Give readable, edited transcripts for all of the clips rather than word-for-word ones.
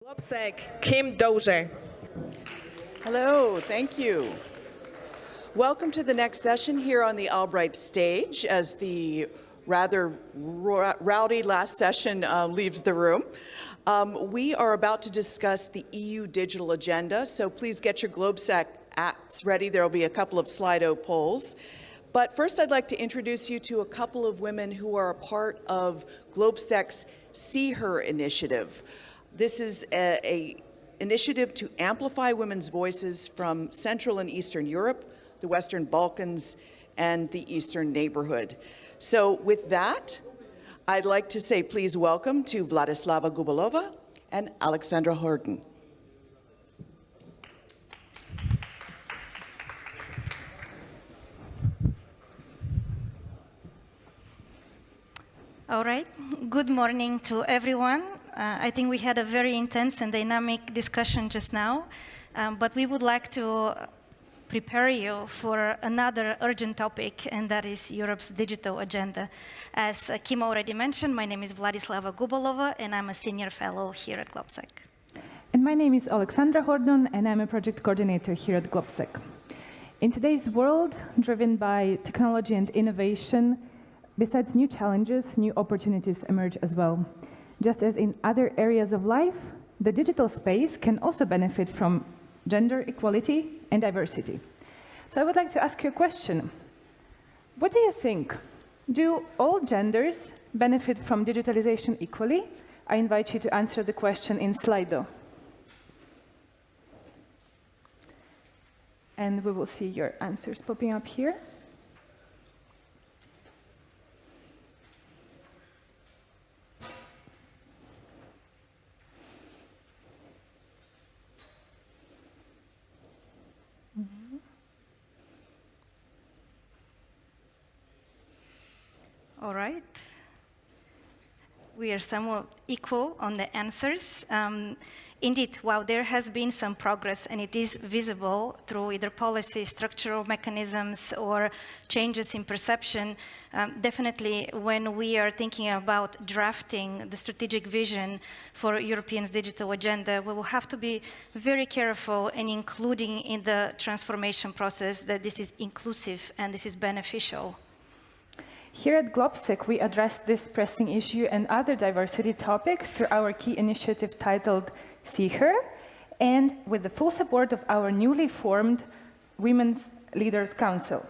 GLOBSEC, Kim Dozier. Hello, thank you. Welcome to the next session here on the Albright stage as the rather rowdy last session leaves the room. We are about to discuss the EU digital agenda, so please get your GLOBSEC apps ready. There will be a couple of Slido polls. But first I'd like to introduce you to a couple of women who are a part of GLOBSEC's CEE Her initiative. This is an initiative to amplify women's voices from Central and Eastern Europe, the Western Balkans, and the Eastern neighborhood. So with that, I'd like to say please welcome to Vladislava Gubalova and Oleksandra Hordon. All right. Good morning to everyone. I think we had a very intense and dynamic discussion just now, but we would like to prepare you for another urgent topic, and that is Europe's digital agenda. As Kim already mentioned, my name is Vladislava Gubalova, and I'm a senior fellow here at GLOBSEC. And my name is Oleksandra Hordon, and I'm a project coordinator here at GLOBSEC. In today's world, driven by technology and innovation, besides new challenges, new opportunities emerge as well. Just as in other areas of life, the digital space can also benefit from gender equality and diversity. So I would like to ask you a question. What do you think? Do all genders benefit from digitalization equally? I invite you to answer the question in Slido. And we will see your answers popping up here. All right. We are somewhat equal on the answers. Indeed, while there has been some progress, and it is visible through either policy, structural mechanisms, or changes in perception, definitely when we are thinking about drafting the strategic vision for Europe's digital agenda, we will have to be very careful in including in the transformation process that this is inclusive and this is beneficial. Here at GLOBSEC, we address this pressing issue and other diversity topics through our key initiative titled CEE Her, and with the full support of our newly formed Women's Leaders Council.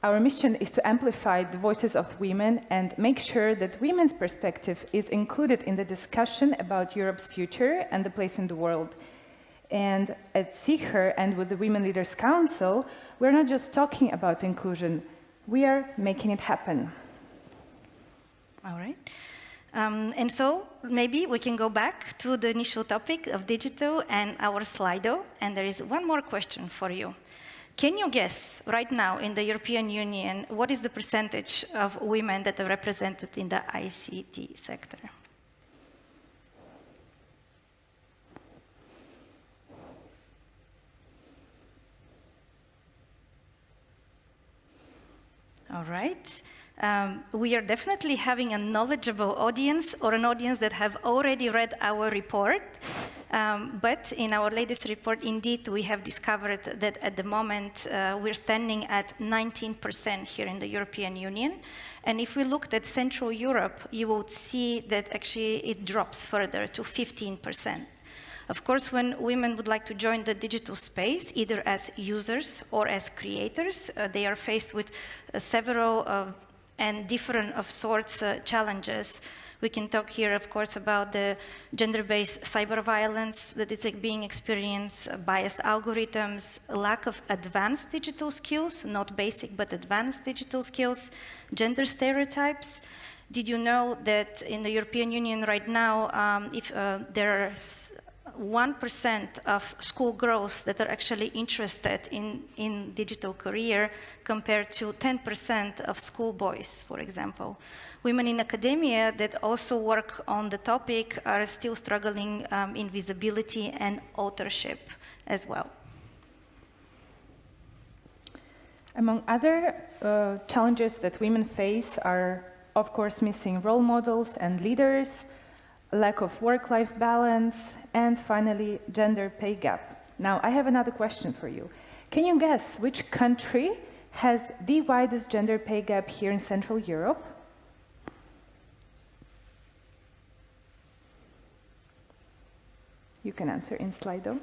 Our mission is to amplify the voices of women and make sure that women's perspective is included in the discussion about Europe's future and the place in the world. And at CEE Her and with the Women Leaders Council, we're not just talking about inclusion, we are making it happen. All right. And so maybe we can go back to the initial topic of digital and our Slido. And there is one more question for you. Can you guess right now in the European Union, what is the percentage of women that are represented in the ICT sector? All right. We are definitely having a knowledgeable audience or an audience that have already read our report. But in our latest report, indeed, we have discovered that at the moment, we're standing at 19% here in the European Union. And if we looked at Central Europe, you would see that actually it drops further to 15%. Of course, when women would like to join the digital space, either as users or as creators, they are faced with several and different of sorts challenges. We can talk here, of course, about the gender-based cyber violence that is being experienced, biased algorithms, lack of advanced digital skills, not basic, but advanced digital skills, gender stereotypes. Did you know that in the European Union right now, if there are 1% of school girls that are actually interested in digital career compared to 10% of school boys, for example. Women in academia that also work on the topic are still struggling in visibility and authorship as well. Among other challenges that women face are, of course, missing role models and leaders, lack of work-life balance, and finally, gender pay gap. Now, I have another question for you. Can you guess which country has the widest gender pay gap here in Central Europe? You can answer in Slido.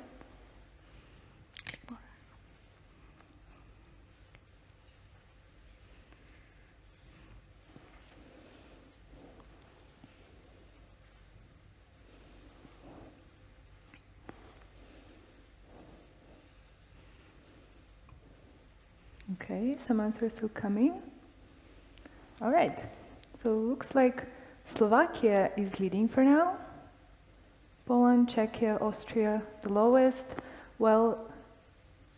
Okay, some answers still coming. All right, so it looks like Slovakia is leading for now. Poland, Czechia, Austria, the lowest. Well,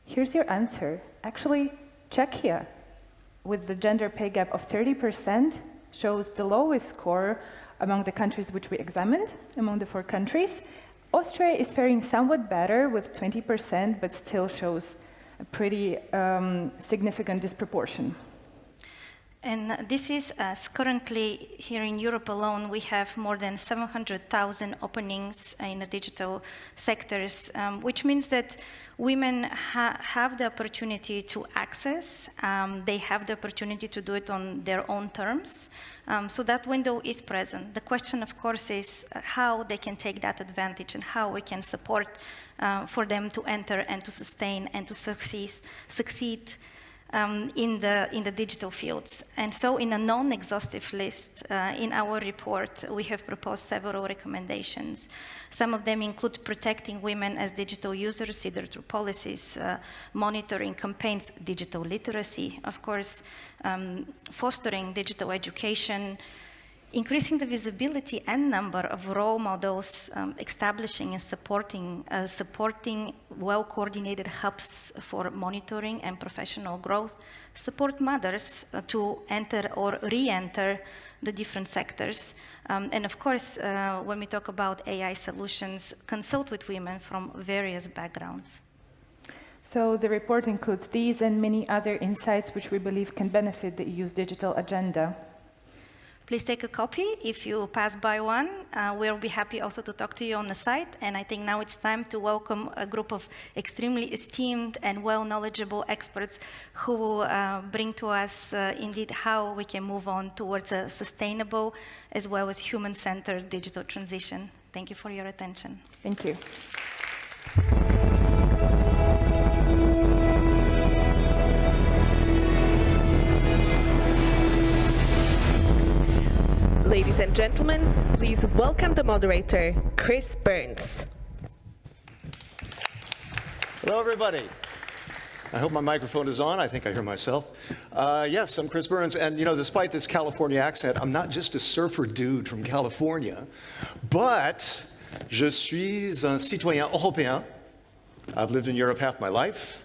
here's your answer. Actually, Czechia, with the gender pay gap of 30%, shows the lowest score among the countries which we examined, among the 4 countries. Austria is faring somewhat better with 20%, but still shows a pretty significant disproportion. And this is as currently here in Europe alone, we have more than 700,000 openings in the digital sectors, which means that women have the opportunity to access, they have the opportunity to do it on their own terms. So that window is present. The question, of course, is how they can take that advantage and how we can support for them to enter and to sustain and to succeed in the digital fields. And so in a non-exhaustive list in our report, we have proposed several recommendations. Some of them include protecting women as digital users, either through policies, monitoring campaigns, digital literacy, of course, fostering digital education, increasing the visibility and number of role models, establishing and supporting well-coordinated hubs for monitoring and professional growth, support mothers to enter or re-enter the different sectors. And of course, when we talk about AI solutions, consult with women from various backgrounds. So the report includes these and many other insights which we believe can benefit the EU's digital agenda. Please take a copy if you pass by one. We'll be happy also to talk to you on the site. And I think now it's time to welcome a group of extremely esteemed and well-knowledgeable experts who will bring to us indeed how we can move on towards a sustainable as well as human-centered digital transition. Thank you for your attention. Thank you. Ladies and gentlemen, please welcome the moderator, Chris Burns. Hello, everybody. I hope my microphone is on. I think I hear myself. Yes, I'm Chris Burns, and you know, despite this California accent, I'm not just a surfer dude from California, but je suis un citoyen européen. I've lived in Europe half my life.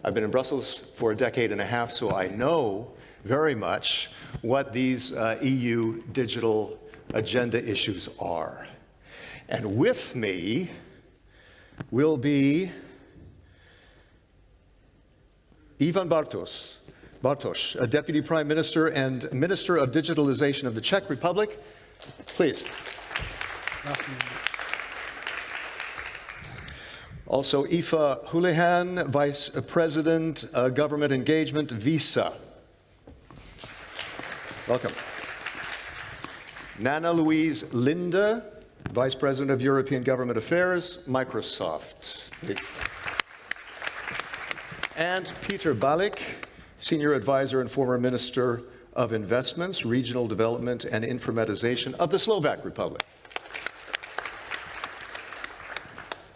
I've been in Brussels for a decade and a half, so I know very much what these EU digital agenda issues are. And with me will be Ivan Bartoš, a Deputy Prime Minister and Minister of Digitalization of the Czech Republic. Please. Also, Aoife Houlihan, Vice President, Government Engagement, Visa. Welcome. Nanna-Louise Linde, Vice President of European Government Affairs, Microsoft. Please. And Peter Balík, Senior Advisor and former Minister of Investments, Regional Development and Informatization of the Slovak Republic.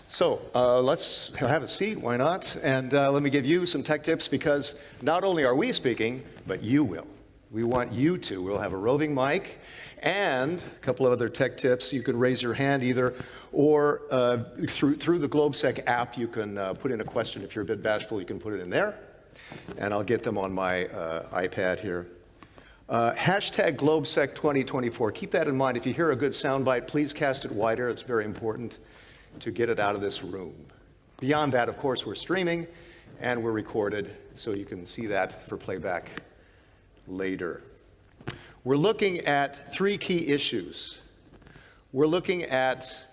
So let's have a seat, why not? And let me give you some tech tips, because not only are we speaking, but you will. We want you to. We'll have a roving mic and a couple of other tech tips. You can raise your hand either, or through the GLOBSEC app, you can put in a question. If you're a bit bashful, you can put it in there, and I'll get them on my iPad here. Hashtag GLOBSEC 2024. Keep that in mind. If you hear a good soundbite, please cast it wider. It's very important to get it out of this room. Beyond that, of course, we're streaming and we're recorded, so you can see that for playback later. We're looking at three key issues. We're looking at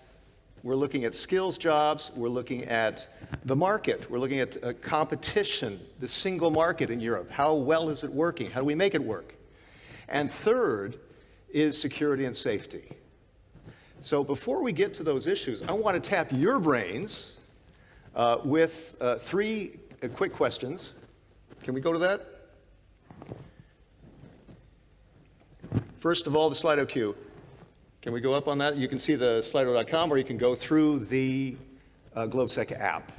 skills jobs. We're looking at the market. We're looking at competition, the single market in Europe. How well is it working? How do we make it work? And third is security and safety. So before we get to those issues, I want to tap your brains with three quick questions. Can we go to that? First of all, the Slido queue. Can we go up on that? You can see the slido.com, or you can go through the GLOBSEC app.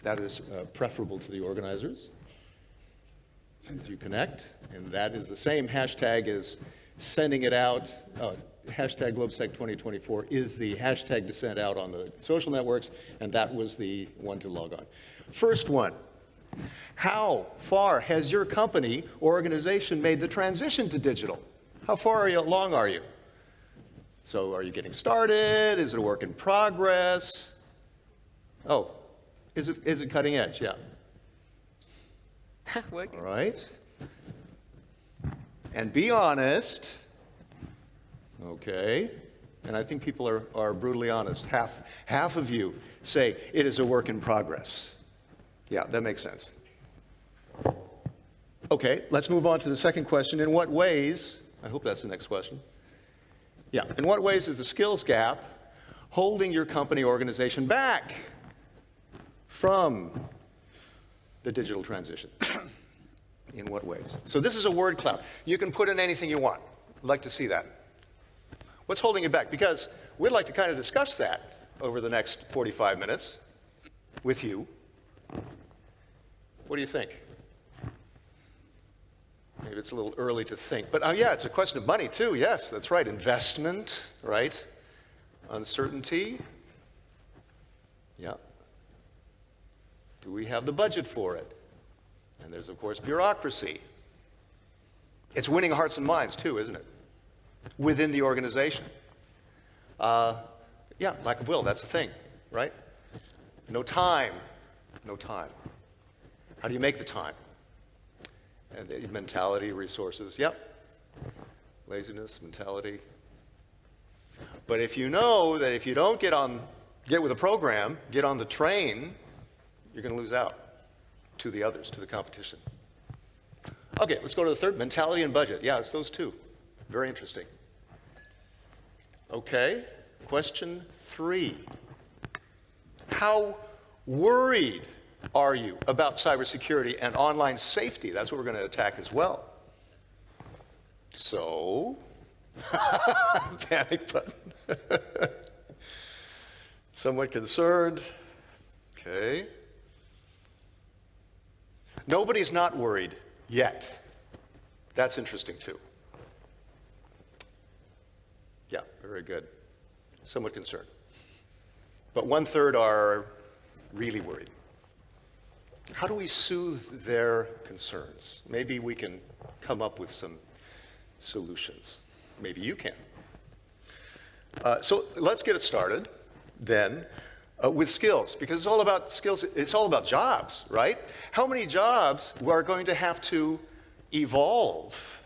That is preferable to the organizers as you connect. And that is the same hashtag as sending it out. Hashtag GLOBSEC 2024 is the hashtag to send out on the social networks, and that was the one to log on. First one. How far has your company or organization made the transition to digital? How far along are you? So are you getting started? Is it a work in progress? Oh, is it cutting edge? Yeah. Working. All right. And be honest. Okay. And I think people are brutally honest. Half of you say it is a work in progress. Yeah, that makes sense. Okay, let's move on to the second question. In what ways, I hope that's the next question. Yeah, in what ways is the skills gap holding your company organization back from the digital transition? In what ways? So this is a word cloud. You can put in anything you want. I'd like to see that. What's holding you back? Because we'd like to kind of discuss that over the next 45 minutes with you. What do you think? Maybe it's a little early to think. But yeah, it's a question of money too. Yes, that's right. Investment, right? Uncertainty. Yeah. Do we have the budget for it? And there's, of course, bureaucracy. It's winning hearts and minds too, isn't it? Within the organization. Yeah, lack of will, that's the thing, right? No time. No time. How do you make the time? And the mentality, resources, yep. Laziness, mentality. But if you know that if you don't get with the program, get on the train, you're going to lose out to the others, to the competition. Okay, let's go to the third, mentality and budget. Yeah, it's those two. Very interesting. Okay, question 3. How worried are you about cybersecurity and online safety? That's what we're going to attack as well. So, panic button. Somewhat concerned. Okay. Nobody's not worried yet. That's interesting too. Yeah, very good. Somewhat concerned. But 1/3 are really worried. How do we soothe their concerns? Maybe we can come up with some solutions. Maybe you can. So let's get it started then with skills, because it's all about skills. It's all about jobs, right? How many jobs are going to have to evolve?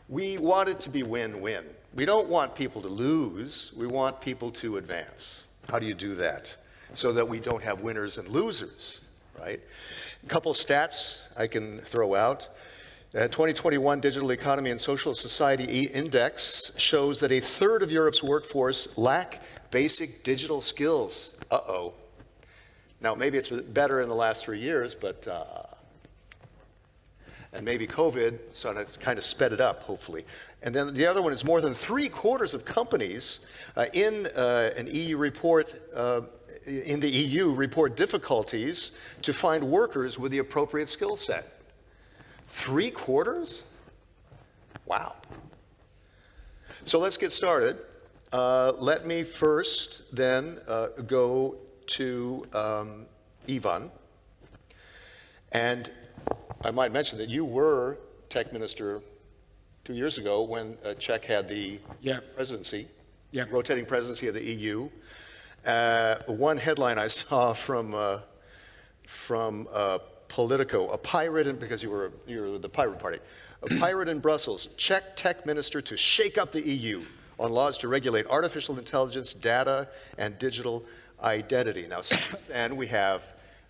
We want it to be win-win. We don't want people to lose. We want people to advance. How do you do that so that we don't have winners and losers? Right? A couple stats I can throw out. 2021 Digital Economy and Social Society Index shows that 1/3 of Europe's workforce lack basic digital skills. Uh-oh. Now, maybe it's better in the last 3 years, but, and maybe COVID sort of kind of sped it up, hopefully. And then the other one is more than 3/4 of companies in an EU report, in the EU report difficulties to find workers with the appropriate skill set. 3/4? Wow. So let's get started. Let me first then go to Ivan. And I might mention that you were tech minister 2 years ago when Czech had the presidency, rotating presidency of the EU. One headline I saw from Politico, a pirate, because you were the Pirate Party, a pirate in Brussels, Czech tech minister to shake up the EU. on laws to regulate artificial intelligence, data, and digital identity. Now, since then, we have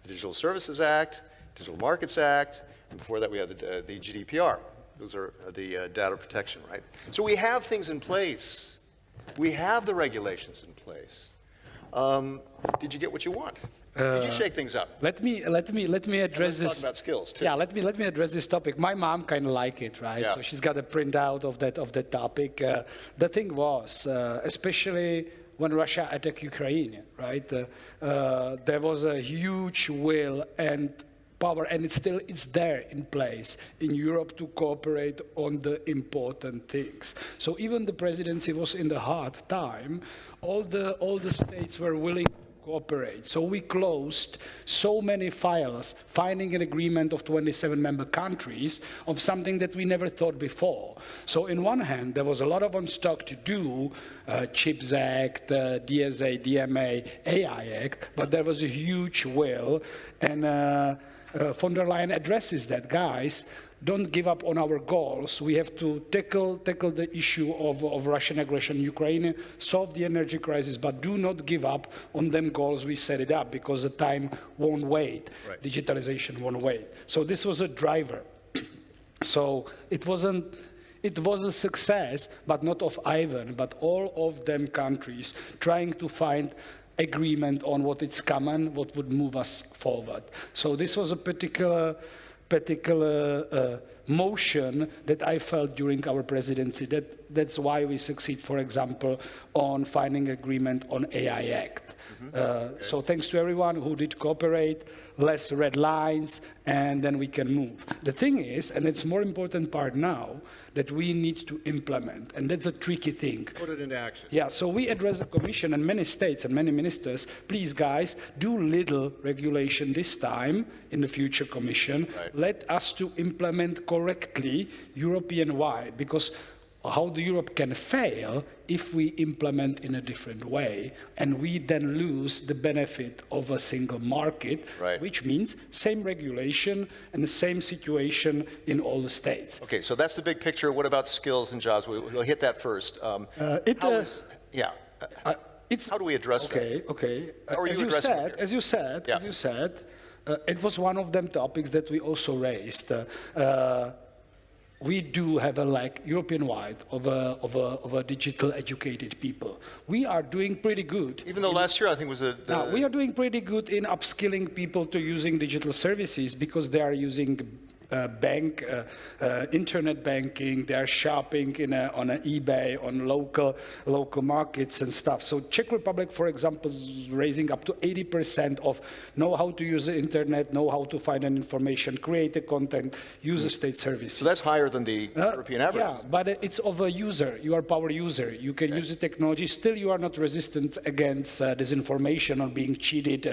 the Digital Services Act, Digital Markets Act, and before that we have the GDPR. Those are the data protection, right? So we have things in place. We have the regulations in place. Did you get what you want? Did you shake things up? Let me address this. Let's talk about skills too. Yeah, let me address this topic. My mom kind of like it, right? Yeah. So she's got a printout of that topic. The thing was, especially when Russia attacked Ukraine, right? There was a huge will and power, and it's there in place in Europe to cooperate on the important things. So even the presidency was in the hard time. All the states were willing to cooperate. So we closed so many files, finding an agreement of 27 member countries of something that we never thought before. So in one hand, there was a lot of on stock to do, CHIPS Act, DSA, DMA, AI Act, but there was a huge will, and von der Leyen addresses that, guys, don't give up on our goals. We have to tackle the issue of Russian aggression in Ukraine, solve the energy crisis, but do not give up on them goals we set it up, because the time won't wait. Right. Digitalization won't wait. So this was a driver. So it was a success, but not of Ivan, but all of them countries trying to find agreement on what is common, what would move us forward. So this was a particular motion that I felt during our presidency. That's why we succeed, for example, on finding agreement on AI Act. So thanks to everyone who did cooperate, less red lines, and then we can move. The thing is, and it's more important part now, that we need to implement, and that's a tricky thing. Put it into action. Yeah, so we address the Commission and many states and many ministers, please guys, do little regulation this time in the future Commission. Right. Let us to implement correctly European-wide, because how the Europe can fail if we implement in a different way, and we then lose the benefit of a single market, right, which means same regulation and the same situation in all the states. Okay, so that's the big picture. What about skills and jobs? We'll hit that first. How do we address that? Okay. How are you addressing it? As you said, it was one of them topics that we also raised. We do have a European-wide of a digital educated people. We are doing pretty good. Even though last year I think was we are doing pretty good in upskilling people to using digital services, because they are using internet banking, they are shopping on an eBay, on local markets and stuff. So Czech Republic, for example, is raising up to 80% of know how to use the internet, know how to find an information, create the content, use the state services. So that's higher than the European average. Yeah, but it's of a user. You are a power user. You can use the technology. Still, you are not resistant against disinformation or being cheated,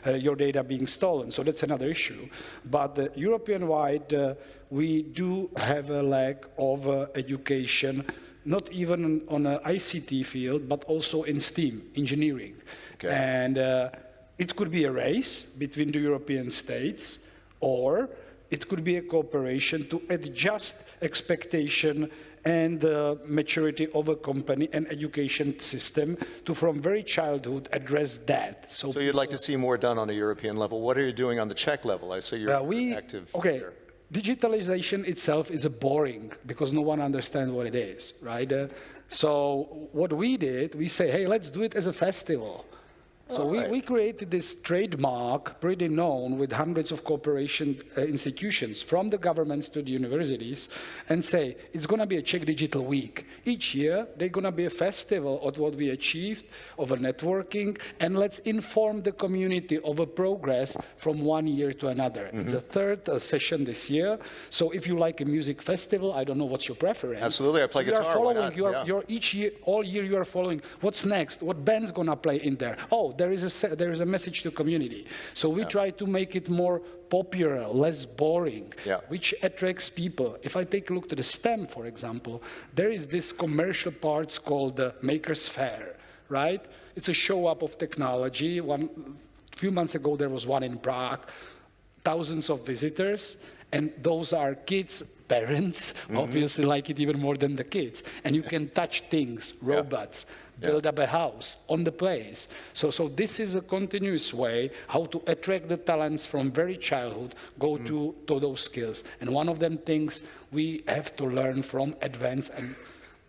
your data being stolen. So that's another issue. But European-wide, we do have a lack of education, not even on an ICT field, but also in STEAM, engineering. Okay. And it could be a race between the European states, or it could be a cooperation to adjust expectation and the maturity of a company and education system to, from very childhood, address that. So you'd like to see more done on a European level. What are you doing on the Czech level? I see you're active. Okay. There. Digitalization itself is boring because no one understands what it is, right? So what we did, we say, hey, let's do it as a festival. So we created this trademark, pretty known, with hundreds of cooperation institutions, from the governments to the universities, and say, it's going to be a Czech Digital Week. Each year, there's going to be a festival of what we achieved, of a networking, and let's inform the community of a progress from one year to another. Mm-hmm. It's the third session this year. So if you like a music festival, I don't know what's your preference. Absolutely, I play guitar. You're each year, all year, you are following what's next, what band's going to play in there. Oh, there is a message to community. So we try to make it more popular, less boring, which attracts people. If I take a look to the STEM, for example, there is this commercial parts called the Makers Fair, right? It's a show up of technology. A few months ago, there was one in Prague, thousands of visitors. And those are kids, parents, obviously like it even more than the kids. And you can touch things, robots, build up a house on the place. So this is a continuous way how to attract the talents from very childhood, go to those skills. And one of them things we have to learn from advanced, and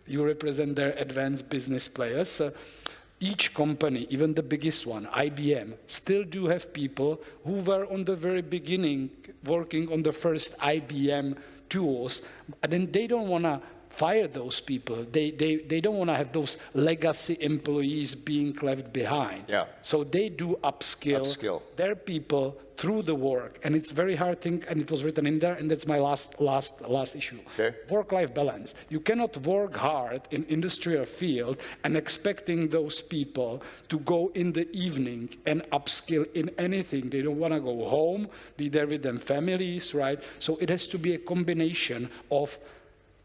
you represent their advanced business players. Each company, even the biggest one, IBM, still do have people who were on the very beginning working on the first IBM tools, and then they don't want to fire those people. They don't want to have those legacy employees being left behind. Yeah. So they do upskill their people through the work, and it's very hard thing, and it was written in there, and that's my last issue. Okay. Work-life balance. You cannot work hard in industrial field and expecting those people to go in the evening and upskill in anything. They don't want to go home, be there with their families, right? So it has to be a combination of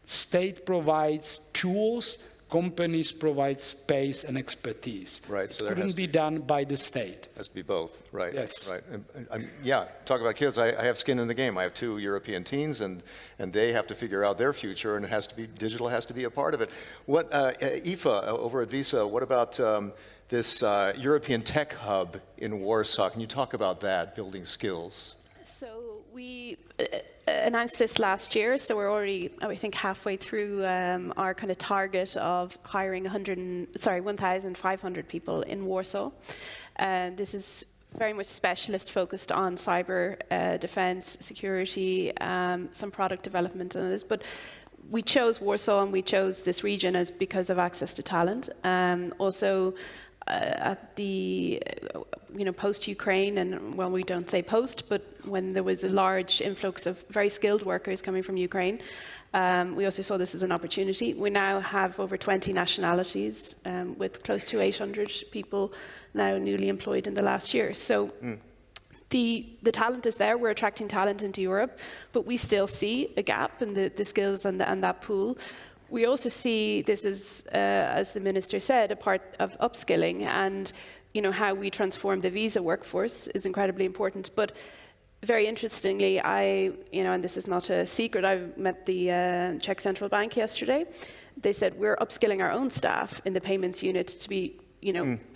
state provides tools, companies provide space and expertise. Right, so there couldn't be done by the state. Has to be both, right? Yes. Right. And yeah, talk about kids. I have skin in the game. I have 2 European teens, and they have to figure out their future, and it has to be digital. Has to be a part of it. What Aoife over at Visa? What about this European tech hub in Warsaw? Can you talk about that? Building skills. So we announced this last year, so we're already, I think, halfway through our kind of target of hiring 1,500 people in Warsaw. This is very much specialist focused on cyber defense, security, some product development and this, but we chose Warsaw and we chose this region because of access to talent. Also, at the, post-Ukraine, and well, we don't say post, but when there was a large influx of very skilled workers coming from Ukraine, we also saw this as an opportunity. We now have over 20 nationalities, with close to 800 people now newly employed in the last year. So the talent is there. We're attracting talent into Europe, but we still see a gap in the skills and that pool. We also see this as the minister said, a part of upskilling, and how we transform the visa workforce is incredibly important. But very interestingly, and this is not a secret, I met the Czech Central Bank yesterday. They said we're upskilling our own staff in the payments unit to be,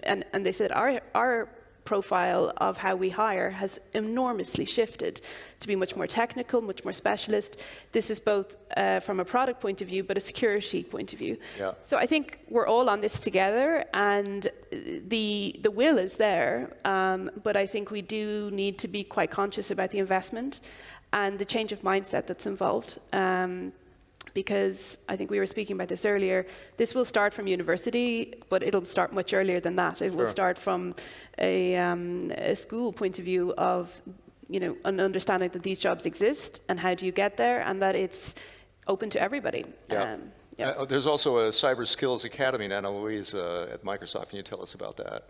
and they said our profile of how we hire has enormously shifted to be much more technical, much more specialist. This is both from a product point of view, but a security point of view. Yeah. So I think we're all on this together, and the will is there, but I think we do need to be quite conscious about the investment and the change of mindset that's involved. Because I think we were speaking about this earlier, this will start from university, but it'll start much earlier than that. It will start from a school point of view of, an understanding that these jobs exist and how do you get there, and that it's open to everybody. Yeah. There's also a Cyber Skills Academy, Nanna-Louise, at Microsoft. Can you tell us about that?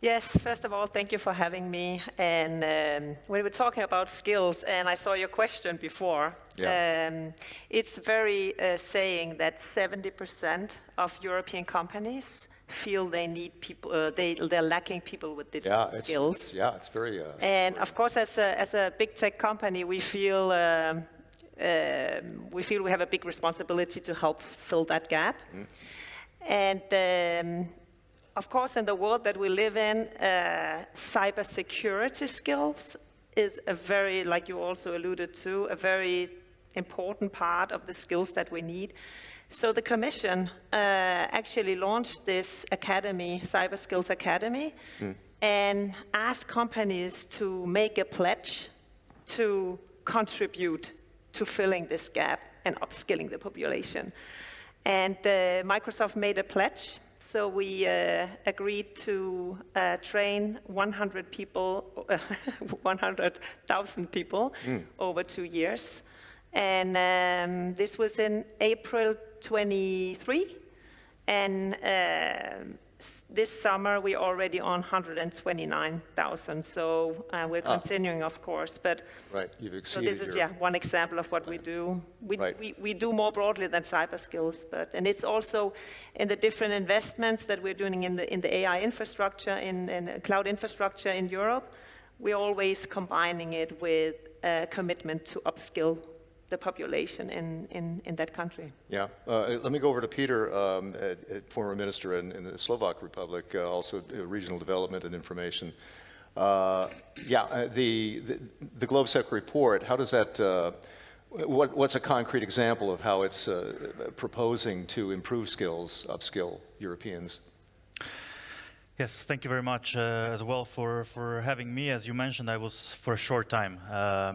Yes, first of all, thank you for having me. And we were talking about skills, and I saw your question before. Yeah. It's very saying that 70% of European companies feel they need people, they're lacking people with digital skills. It's very... and of course, as a big tech company, we feel we have a big responsibility to help fill that gap. And of course, in the world that we live in, cybersecurity skills is a very, like you also alluded to, a very important part of the skills that we need. So the Commission actually launched this academy, Cyber Skills Academy, and asked companies to make a pledge to contribute to filling this gap and upskilling the population. And Microsoft made a pledge. So we agreed to train 100 people, 100,000 people over 2 years. And this was in April 23. And this summer, we're already on 129,000. So we're continuing, of course. But right, you've so exceeded this is one example of what we do. We do more broadly than cyber skills, and it's also in the different investments that we're doing in the AI infrastructure, in cloud infrastructure in Europe. We're always combining it with commitment to upskill the population in that country. Yeah. Let me go over to Peter, former minister in the Slovak Republic, also regional development and information. The GLOBSEC report, how does that, what's a concrete example of how it's proposing to improve skills, upskill Europeans? Yes, thank you very much as well for having me. As you mentioned, I was for a short time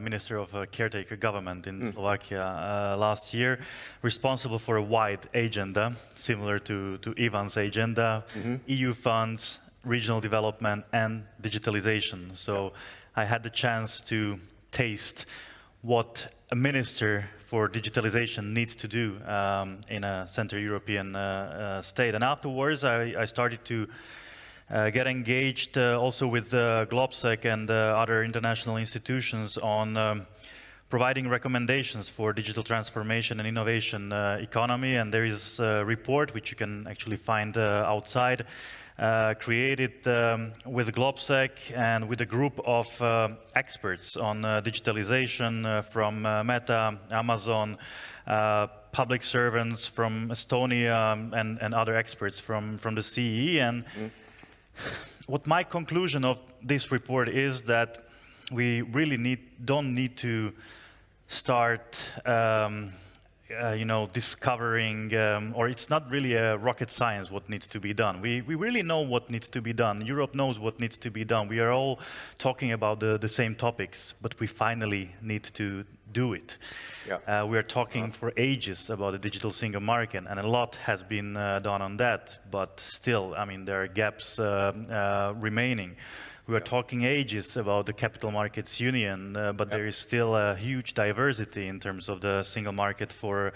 Minister of Caretaker Government in Slovakia last year, responsible for a wide agenda, similar to Ivan's agenda, EU funds, regional development, and digitalization. So I had the chance to taste what a minister for digitalization needs to do in a Central European state. And afterwards, I started to get engaged also with GLOBSEC and other international institutions on providing recommendations for digital transformation and innovation economy. And there is a report which you can actually find outside, created with GLOBSEC and with a group of experts on digitalization from Meta, Amazon, public servants from Estonia, and other experts from the CEE. And what my conclusion of this report is that we really don't need to start discovering, or it's not really a rocket science what needs to be done. We really know what needs to be done. Europe knows what needs to be done. We are all talking about the same topics, but we finally need to do it. Yeah. We are talking for ages about the digital single market, and a lot has been done on that, but still, I mean, there are gaps remaining. We are talking ages about the capital markets union, but there is still a huge diversity in terms of the single market for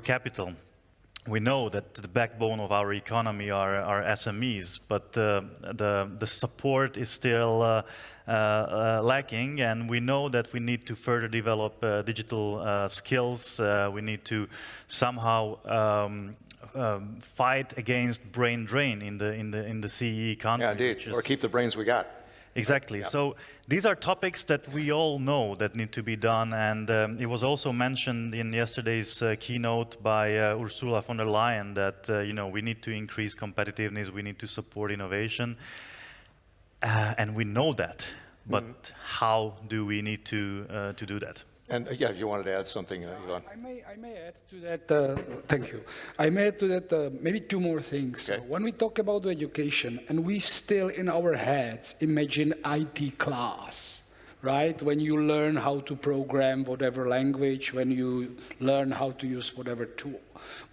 capital. We know that the backbone of our economy are SMEs, but the support is still lacking, and we know that we need to further develop digital skills. We need to somehow fight against brain drain in the CEE countries. Yeah, indeed. Or keep the brains we got. Exactly. Yeah. So these are topics that we all know that need to be done, and it was also mentioned in yesterday's keynote by Ursula von der Leyen that we need to increase competitiveness, we need to support innovation, and we know that. But how do we need to do that? And you wanted to add something, Ivan. I may add to that, thank you. I may add to that maybe two more things. Okay. When we talk about education, and we still in our heads imagine IT class, right? When you learn how to program whatever language, when you learn how to use whatever tool.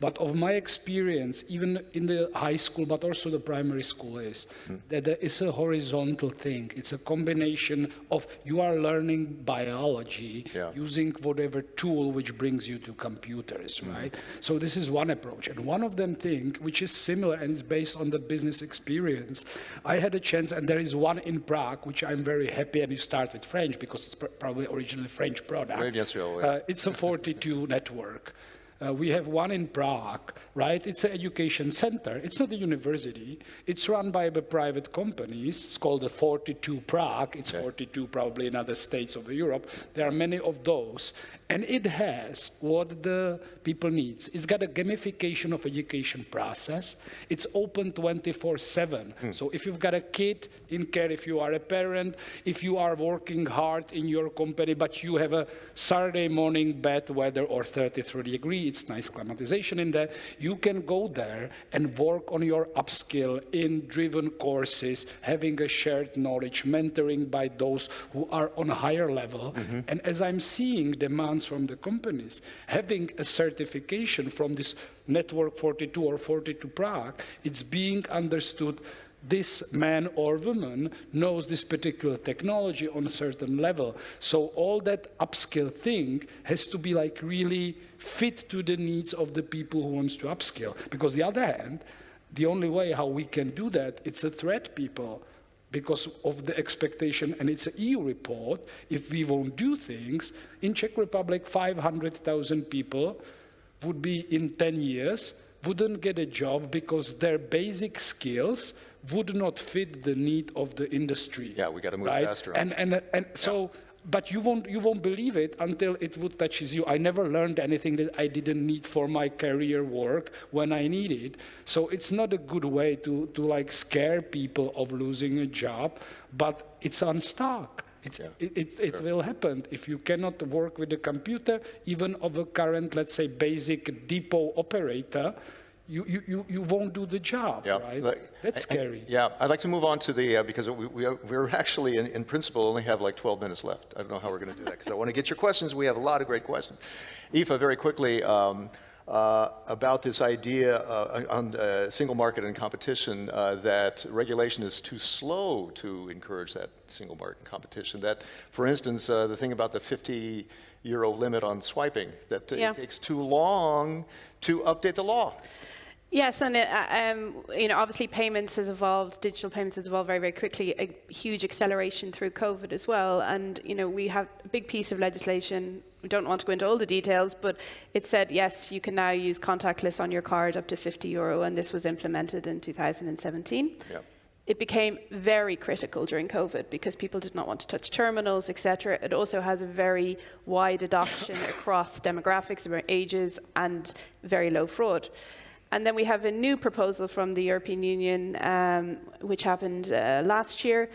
But of my experience, even in the high school, but also the primary school, is that there is a horizontal thing. It's a combination of you are learning biology using whatever tool which brings you to computers, right? So this is one approach. And one of them thing, which is similar and it's based on the business experience, I had a chance, and there is one in Prague, which I'm very happy, and you start with French because it's probably originally French product. It's a 42 network. We have one in Prague, right? It's an education center. It's not a university. It's run by the private companies. It's called the 42 Prague. It's 42 probably in other states of Europe. There are many of those. And it has what the people need. It's got a gamification of education process. It's open 24/7. So if you've got a kid in care, if you are a parent, if you are working hard in your company, but you have a Saturday morning bad weather or 33 degrees, it's nice climatization in there, you can go there and work on your upskill in driven courses, having a shared knowledge, mentoring by those who are on a higher level. And as I'm seeing demands from the companies, having a certification from this Network 42 or 42 Prague, it's being understood this man or woman knows this particular technology on a certain level. So all that upskill thing has to be like really fit to the needs of the people who wants to upskill. Because the other hand, the only way how we can do that, it's a threat, people, because of the expectation, and it's an EU report, if we won't do things, in Czech Republic, 500,000 people would be in 10 years, wouldn't get a job because their basic skills would not fit the need of the industry. Yeah, we got to move right? faster. And so but you won't believe it until it would touches you. I never learned anything that I didn't need for my career work when I need it. So it's not a good way to like scare people of losing a job, but it's on stock. It will happen. If you cannot work with a computer, even of a current, let's say, basic depot operator, you won't do the job, right? That's scary. I'd like to move on to the, because we're actually, in principle, only have like 12 minutes left. I don't know how we're going to do that, because I want to get your questions. We have a lot of great questions. Aoife, very quickly, about this idea on single market and competition, that regulation is too slow to encourage that single market competition. That, for instance, the thing about the €50 limit on swiping, that it takes too long to update the law. Yes, and obviously payments has evolved, digital payments has evolved very, very quickly, a huge acceleration through COVID as well. And, we have a big piece of legislation. We don't want to go into all the details, but it said, yes, you can now use contactless on your card up to €50, and this was implemented in 2017. Yep. It became very critical during COVID because people did not want to touch terminals, etc. It also has a very wide adoption across demographics, ages, and very low fraud. And then we have a new proposal from the European Union, which happened last year.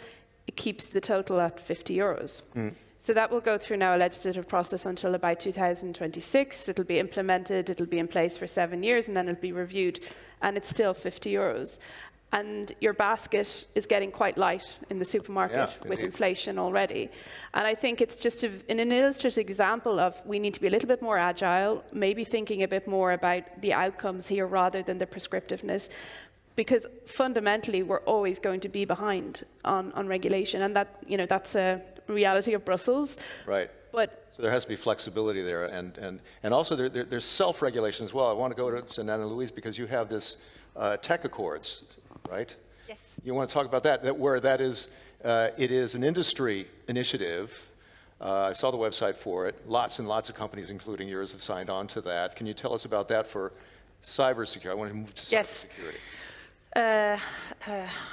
It keeps the total at €50. So that will go through now a legislative process until about 2026. It'll be implemented, it'll be in place for 7 years, and then it'll be reviewed. And it's still €50. And your basket is getting quite light in the supermarket with inflation already. And I think it's just an illustrative example of we need to be a little bit more agile, maybe thinking a bit more about the outcomes here rather than the prescriptiveness, because fundamentally we're always going to be behind on regulation, and that's a reality of Brussels. Right. But so there has to be flexibility there, and also there's self-regulation as well. I want to go to Nanna-Louise because you have this tech accords. Right? Yes. You want to talk about that where that is, it is an industry initiative. I saw the website for it. Lots and lots of companies, including yours, have signed on to that. Can you tell us about that for cybersecurity? I want to move to cybersecurity.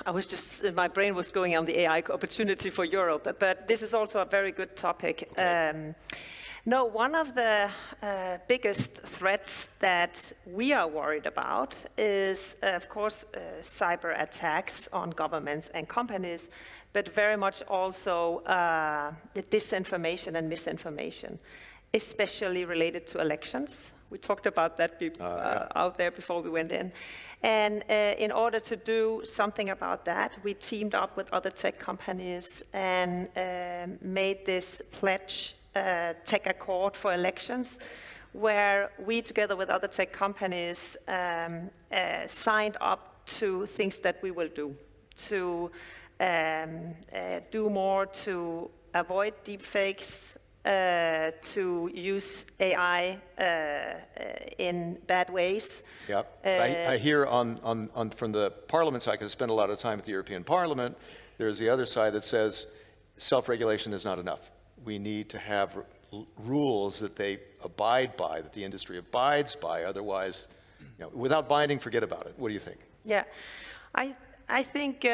I was just, my brain was going on the AI opportunity for Europe, but this is also a very good topic. Okay. No, one of the biggest threats that we are worried about is, of course, cyber attacks on governments and companies, but very much also the disinformation and misinformation, especially related to elections. We talked about that out there before we went in. And in order to do something about that, we teamed up with other tech companies and made this pledge tech accord for elections, where we, together with other tech companies, signed up to things that we will do, to do more to avoid deepfakes, to use AI in bad ways. Yep. I hear from the Parliament side, because I spend a lot of time at the European Parliament, there's the other side that says self-regulation is not enough. We need to have rules that they abide by, that the industry abides by. Otherwise, without binding, forget about it. What do you think? Yeah, I think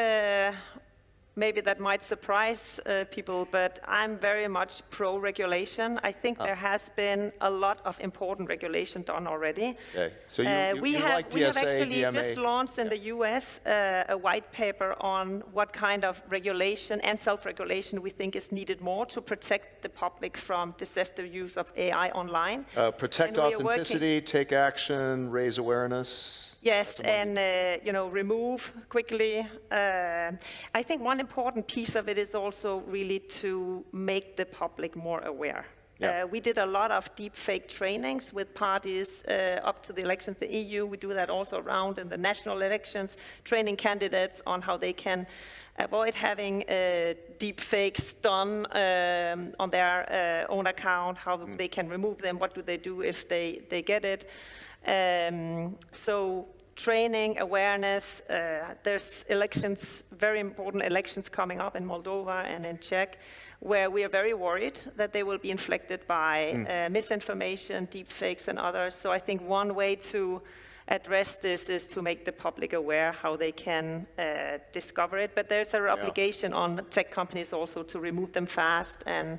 maybe that might surprise people, but I'm very much pro-regulation. I think there has been a lot of important regulation done already. Okay. So we have actually DMA. Just launched in the US a white paper on what kind of regulation and self-regulation we think is needed more to protect the public from deceptive use of AI online. Protect authenticity, take action, raise awareness. Yes, and remove quickly. I think one important piece of it is also really to make the public more aware. Yeah. We did a lot of deepfake trainings with parties up to the elections in the EU. We do that also around in the national elections, training candidates on how they can avoid having deepfakes done on their own account, how they can remove them, what do they do if they get it. So training, awareness, there's elections, very important elections coming up in Moldova and in Czech, where we are very worried that they will be inflected by misinformation, deepfakes and others. So I think one way to address this is to make the public aware how they can discover it. But there's an obligation on tech companies also to remove them fast and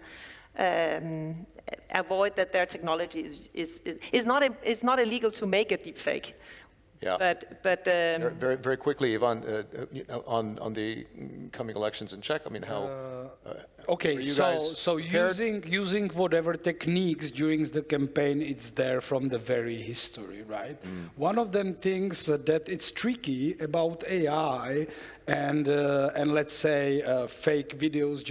avoid that their technology is not illegal to make a deepfake. Yeah. But very, very quickly, Ivan, on the coming elections in Czech, I mean, how? Okay, so using whatever techniques during the campaign, it's there from the very history, right? One of them things that it's tricky about AI and let's say fake videos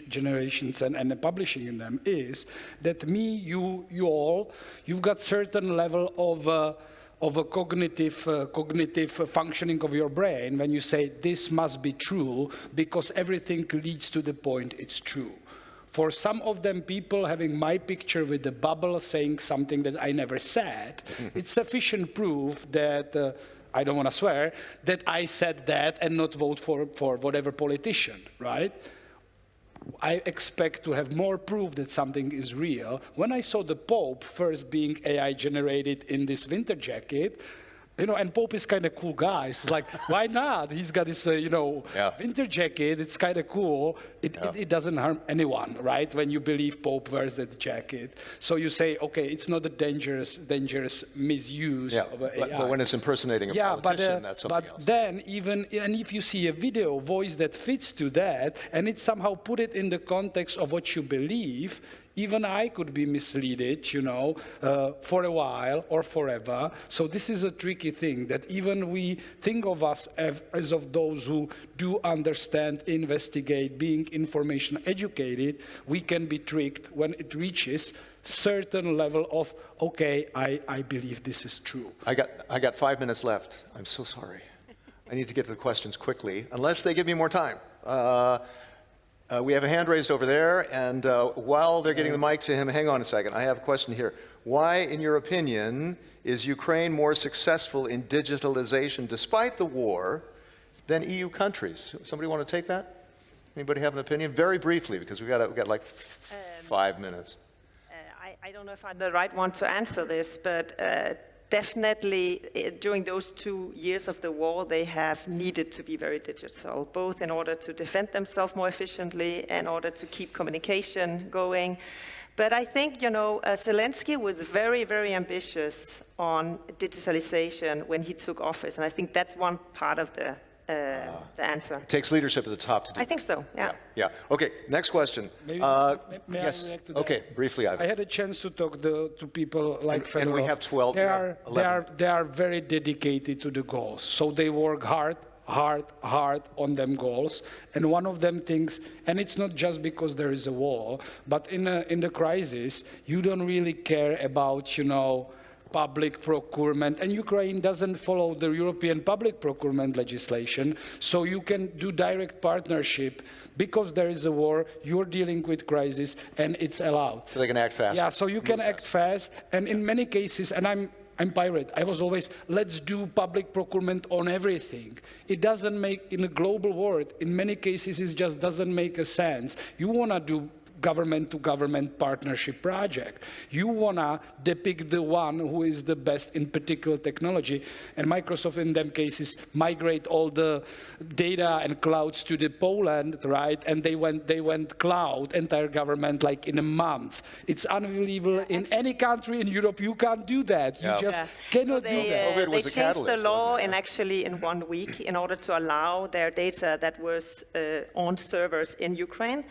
generations and publishing in them is that you all, you've got certain level of a cognitive functioning of your brain when you say this must be true because everything leads to the point it's true. For some of them, people having my picture with the bubble saying something that I never said, it's sufficient proof that, I don't want to swear, that I said that and not vote for whatever politician, right? I expect to have more proof that something is real. When I saw the Pope first being AI generated in this winter jacket, you know, and Pope is kind of cool guy. So it's like, why not? He's got this, winter jacket. It's kind of cool. It doesn't harm anyone, right? When you believe Pope wears that jacket. So you say, okay, it's not a dangerous misuse of AI. But when it's impersonating a politician, that's something else. But then and if you see a video, voice that fits to that, and it somehow put it in the context of what you believe, even I could be misleaded, for a while or forever. So this is a tricky thing that even we think of us as of those who do understand, investigate, being information educated, we can be tricked when it reaches certain level of, okay, I believe this is true. I got 5 minutes left. I'm so sorry. I need to get to the questions quickly, unless they give me more time. We have a hand raised over there, and while they're getting the mic to him, hang on a second. I have a question here. Why, in your opinion, is Ukraine more successful in digitalization despite the war than EU countries? Somebody want to take that? Anybody have an opinion? Very briefly, because we got like 5 minutes. I don't know if I'm the right one to answer this, but definitely during those 2 years of the war, they have needed to be very digital, both in order to defend themselves more efficiently and in order to keep communication going. But I think, Zelensky was very, very ambitious on digitalization when he took office, and I think that's one part of the answer. It takes leadership at the top to do I think so, yeah. Yeah. Okay, next question. May yes. I react to that? Okay, briefly, Ivan. I had a chance to talk to people like and we have 12. They are very dedicated to the goals. So they work hard on them goals. And one of them things, and it's not just because there is a war, but in the crisis, you don't really care about, public procurement, and Ukraine doesn't follow the European public procurement legislation, so you can do direct partnership. Because there is a war, you're dealing with crisis, and it's allowed. So they can act fast. Yeah, so you can act fast, and in many cases, and I'm pirate, I was always, let's do public procurement on everything. It doesn't make, in a global world, in many cases, it just doesn't make a sense. You want to do government-to-government partnership project. You want to depict the one who is the best in particular technology, and Microsoft in them cases migrate all the data and clouds to the Poland, right? And they went cloud, entire government, like in a month. It's unbelievable. In any country in Europe, you can't do that. You just cannot do that. They changed the law in 1 week in order to allow their data that was on servers in Ukraine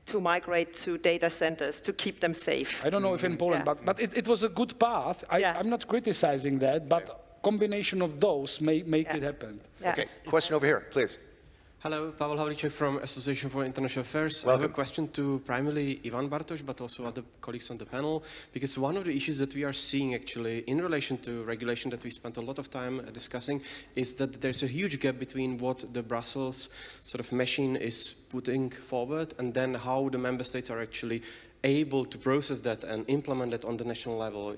to migrate to data centers to keep them safe. I don't know if in Poland, but it was a good path. I'm not criticizing that, but combination of those make it happen. Yeah. Okay, question over here, please. Hello, Pavel Havlicek from Association for International Affairs. Welcome. I have a question to primarily Ivan Bartoš, but also other colleagues on the panel, because one of the issues that we are seeing actually in relation to regulation that we spent a lot of time discussing is that there's a huge gap between what the Brussels sort of machine is putting forward and then how the member states are actually able to process that and implement it on the national level.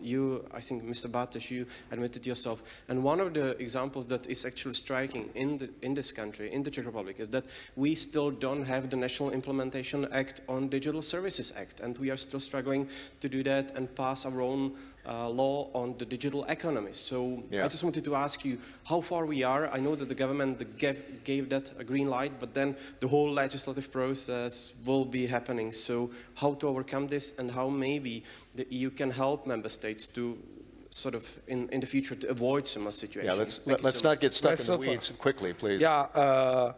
I think, Mr. Bartoš, you admitted yourself, and one of the examples that is actually striking in this country, in the Czech Republic, is that we still don't have the National Implementation Act on Digital Services Act, and we are still struggling to do that and pass our own law on the digital economy. So Yeah. I just wanted to ask you how far we are. I know that the government gave that a green light, but then the whole legislative process will be happening. So how to overcome this, and how maybe the EU can help member states to sort of in the future to avoid similar situations. Yeah, let's not get stuck in the weeds quickly, please. Yeah,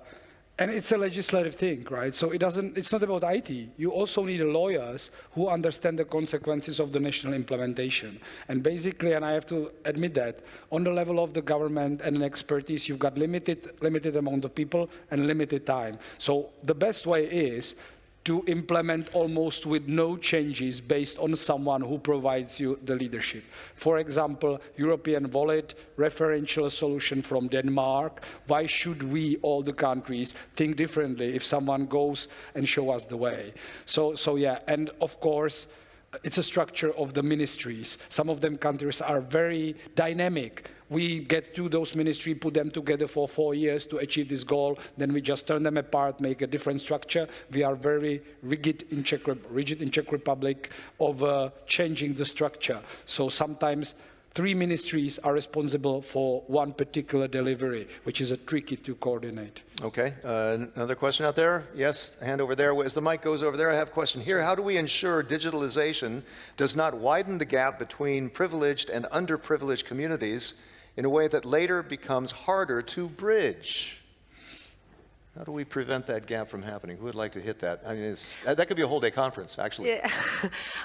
and it's a legislative thing, right? So it's not about IT. You also need lawyers who understand the consequences of the national implementation. And basically, and I have to admit that, on the level of the government and an expertise, you've got limited amount of people and limited time. So the best way is to implement almost with no changes based on someone who provides you the leadership. For example, European wallet, referential solution from Denmark. Why should we, all the countries, think differently if someone goes and show us the way? So yeah, and of course, it's a structure of the ministries. Some of them countries are very dynamic. We get to those ministries, put them together for 4 years to achieve this goal, then we just turn them apart, make a different structure. We are very rigid in Czech Republic of changing the structure. So sometimes 3 ministries are responsible for one particular delivery, which is tricky to coordinate. Okay, another question out there? Yes, hand over there. As the mic goes over there, I have a question here. How do we ensure digitalization does not widen the gap between privileged and underprivileged communities in a way that later becomes harder to bridge? How do we prevent that gap from happening? Who would like to hit that? I mean, that could be a whole day conference, actually. Yeah.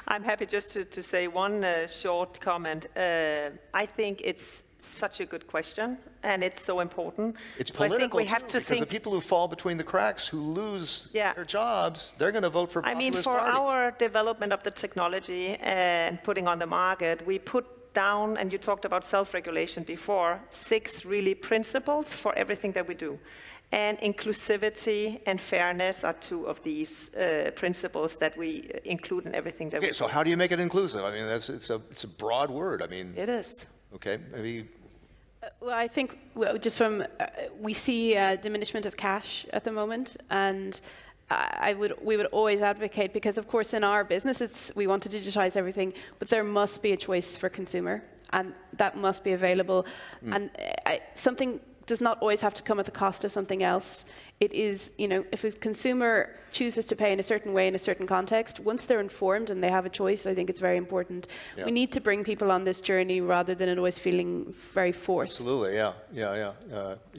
I'm happy just to say one short comment. I think it's such a good question, and it's so important. It's So I political, think we have too, to because think, the people who fall between the cracks, who lose their jobs, they're going to vote for populist I mean, for parties. our development of the technology and putting on the market, we put down, and you talked about self-regulation before, 6 really principles for everything that we do. And inclusivity and fairness are 2 of these principles that we include in everything that we do. So how do you make it inclusive? I mean, it's a broad word. I mean, it is. Okay, maybe. Well, I think just from we see a diminishment of cash at the moment, and we would always advocate, because of course in our business we want to digitize everything, but there must be a choice for consumer, and that must be available. And something does not always have to come at the cost of something else. It is, if a consumer chooses to pay in a certain way in a certain context, once they're informed and they have a choice, I think it's very important. Yeah. We need to bring people on this journey rather than it always feeling very forced. Absolutely, yeah.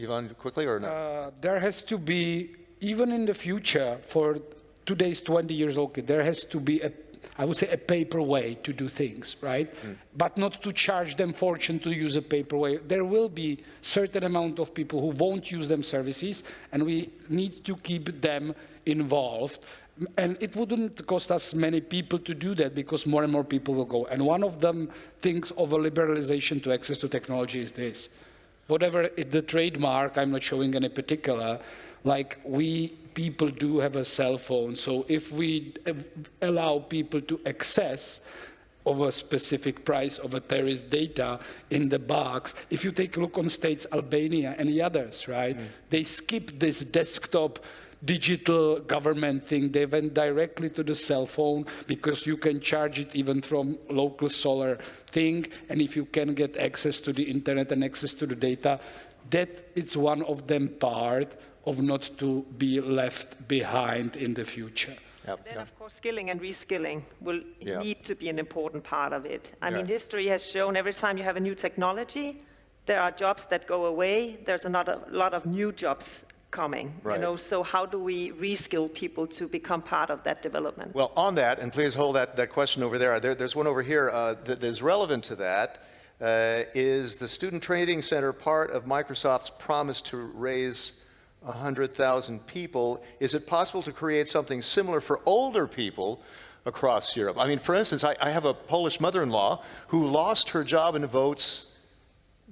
Ivan, quickly or no? There has to be, even in the future, for today's 20 years old kid, there has to be I would say a paper way to do things, right? But not to charge them fortune to use a paper way. There will be certain amount of people who won't use them services, and we need to keep them involved. And it wouldn't cost us many people to do that, because more and more people will go. And one of them thinks of a liberalization to access to technology is this. Whatever the trademark, I'm not showing any particular, like people do have a cell phone. So if we allow people to access of a specific price of a terrorist data in the box, if you take a look on states, Albania and the others, right? They skip this desktop digital government thing. They went directly to the cell phone, because you can charge it even from local solar thing. And if you can get access to the internet and access to the data, that it's one of them part of not to be left behind in the future. Then, of course, skilling and reskilling will need to be an important part of it. I mean, history has shown every time you have a new technology, there are jobs that go away. There's a lot of new jobs coming. Right. So how do we reskill people to become part of that development? Well, on that, and please hold that question over there. There's one over here that is relevant to that. Is the Student Training Center part of Microsoft's promise to raise 100,000 people? Is it possible to create something similar for older people across Europe? I mean, for instance, I have a Polish mother-in-law who lost her job and votes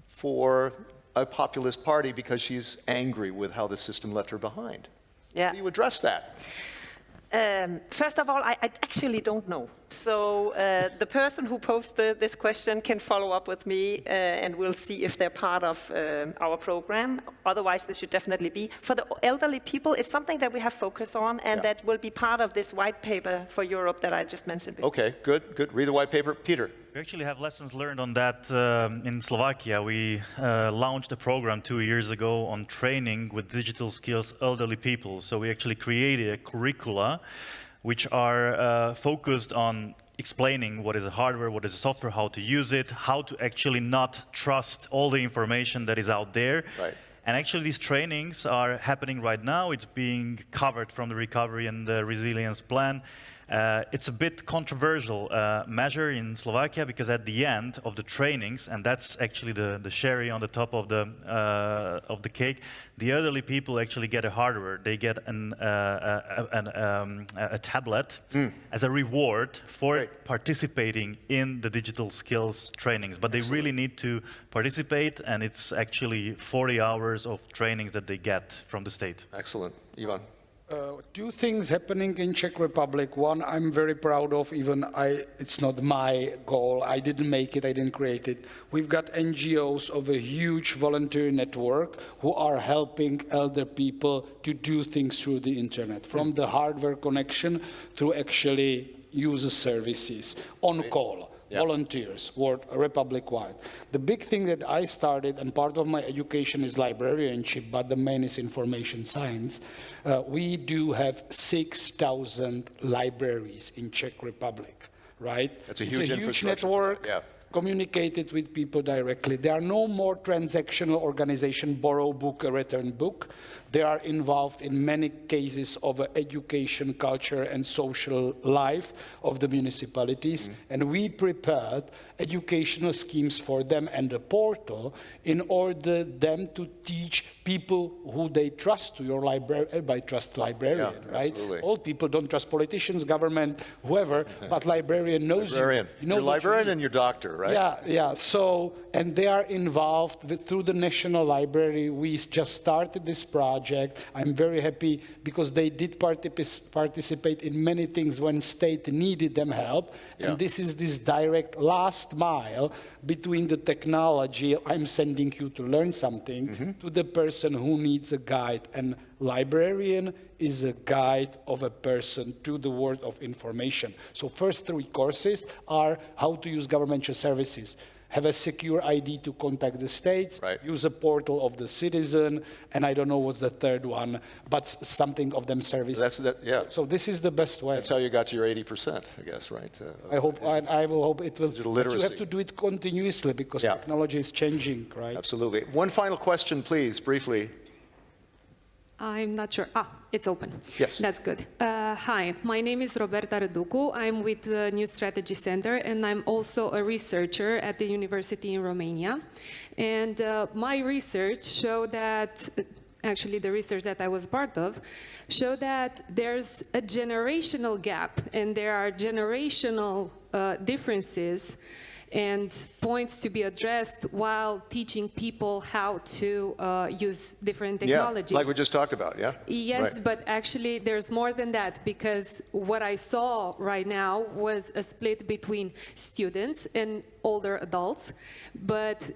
for a populist party because she's angry with how the system left her behind. Yeah. How do you address that? First of all, I actually don't know. So the person who posted this question can follow up with me and we'll see if they're part of our program. Otherwise, this should definitely be. For the elderly people, it's something that we have focused on and that will be part of this white paper for Europe that I just mentioned before. Okay, good. Read the white paper. Peter. We actually have lessons learned on that in Slovakia. We launched a program 2 years ago on training with digital skills elderly people. So we actually created a curricula which are focused on explaining what is a hardware, what is a software, how to use it, how to actually not trust all the information that is out there. Right. And actually these trainings are happening right now. It's being covered from the recovery and the resilience plan. It's a bit controversial measure in Slovakia because at the end of the trainings, and that's actually the cherry on the top of the cake, the elderly people actually get a hardware. They get a tablet as a reward for participating in the digital skills trainings. But they really need to participate, and it's actually 40 hours of trainings that they get from the state. Excellent. Ivan. Two things happening in Czech Republic. One, I'm very proud of, it's not my goal. I didn't make it, I didn't create it. We've got NGOs of a huge volunteer network who are helping elder people to do things through the internet, from the hardware connection to actually user services on call. Volunteers, Republic-wide. The big thing that I started, and part of my education is librarianship, but the main is information science. We do have 6,000 libraries in Czech Republic, right? That's a huge network. Communicated with people directly. There are no more transactional organization, borrow book, return book. They are involved in many cases of education, culture, and social life of the municipalities. And we prepared educational schemes for them and a portal in order them to teach people who they trust to your library. Everybody trusts librarian, right? Absolutely. All people don't trust politicians, government, whoever, but librarian knows librarian. You. Know your librarian and your doctor, right? Yeah. So, and they are involved through the National Library. We just started this project. I'm very happy because they did participate in many things when state needed them help. And this is this direct last mile between the technology, I'm sending you to learn something, to the person who needs a guide. And librarian is a guide of a person to the world of information. So first 3 courses are how to use governmental services, have a secure ID to contact the states, use a portal of the citizen, and I don't know what's the third one, but something of them services. So this is the best way. That's how you got to your 80%, I guess, right? I will hope it will. Digital literacy. You have to do it continuously because technology is changing, right? Absolutely. One final question, please, briefly. I'm not sure. It's open. Yes. That's good. Hi, my name is Roberta Răducu. I'm with the New Strategy Center, and I'm also a researcher at the university in Romania. And my research showed that, actually the research that I was part of, showed that there's a generational gap, and there are generational differences and points to be addressed while teaching people how to use different technology. Yeah, like we just talked about, Yes, but actually there's more than that, because what I saw right now was a split between students and older adults. But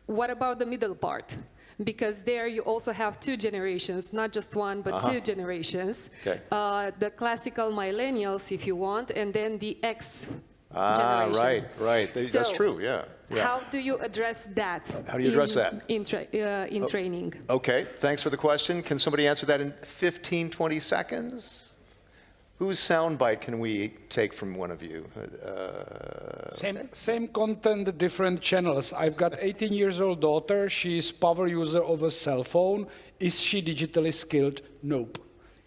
what about the middle part? Because there you also have 2 generations, not just one, but 2 generations. Okay. The classical millennials, if you want, and then the X right. That's true, How do you address that? How do you address that? In training. Okay, thanks for the question. Can somebody answer that in 15, 20 seconds? Whose soundbite can we take from one of you? Same content, different channels. I've got 18-year-old daughter. She's power user of a cell phone. Is she digitally skilled? Nope.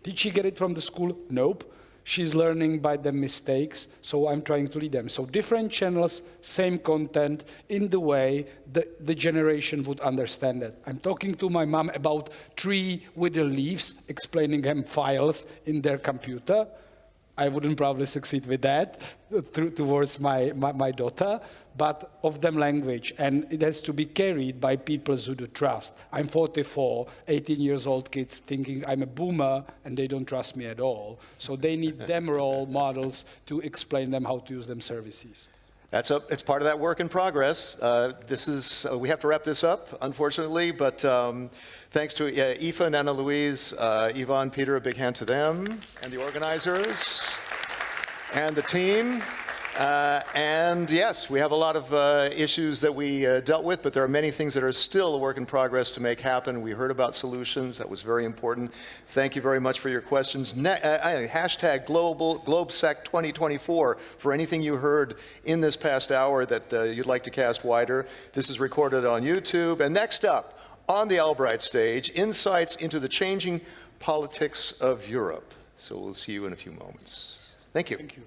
Did she get it from the school? Nope. She's learning by the mistakes, so I'm trying to lead them. So different channels, same content, in the way the generation would understand it. I'm talking to my mom about tree with the leaves, explaining them files in their computer. I wouldn't probably succeed with that towards my daughter, but of them language. And it has to be carried by people who do trust. I'm 44, 18 years old kids thinking I'm a boomer and they don't trust me at all. So they need them role models to explain them how to use them services. It's part of that work in progress. We have to wrap this up, unfortunately, but thanks to Aoife, Nanna-Louise, Ivan, Peter, a big hand to them, and the organizers, and the team. And yes, we have a lot of issues that we dealt with, but there are many things that are still a work in progress to make happen. We heard about solutions. That was very important. Thank you very much for your questions. Hashtag GLOBSEC 2024 for anything you heard in this past hour that you'd like to cast wider. This is recorded on YouTube. And next up, on the Albright stage, insights into the changing politics of Europe. So we'll see you in a few moments. Thank you. Thank you.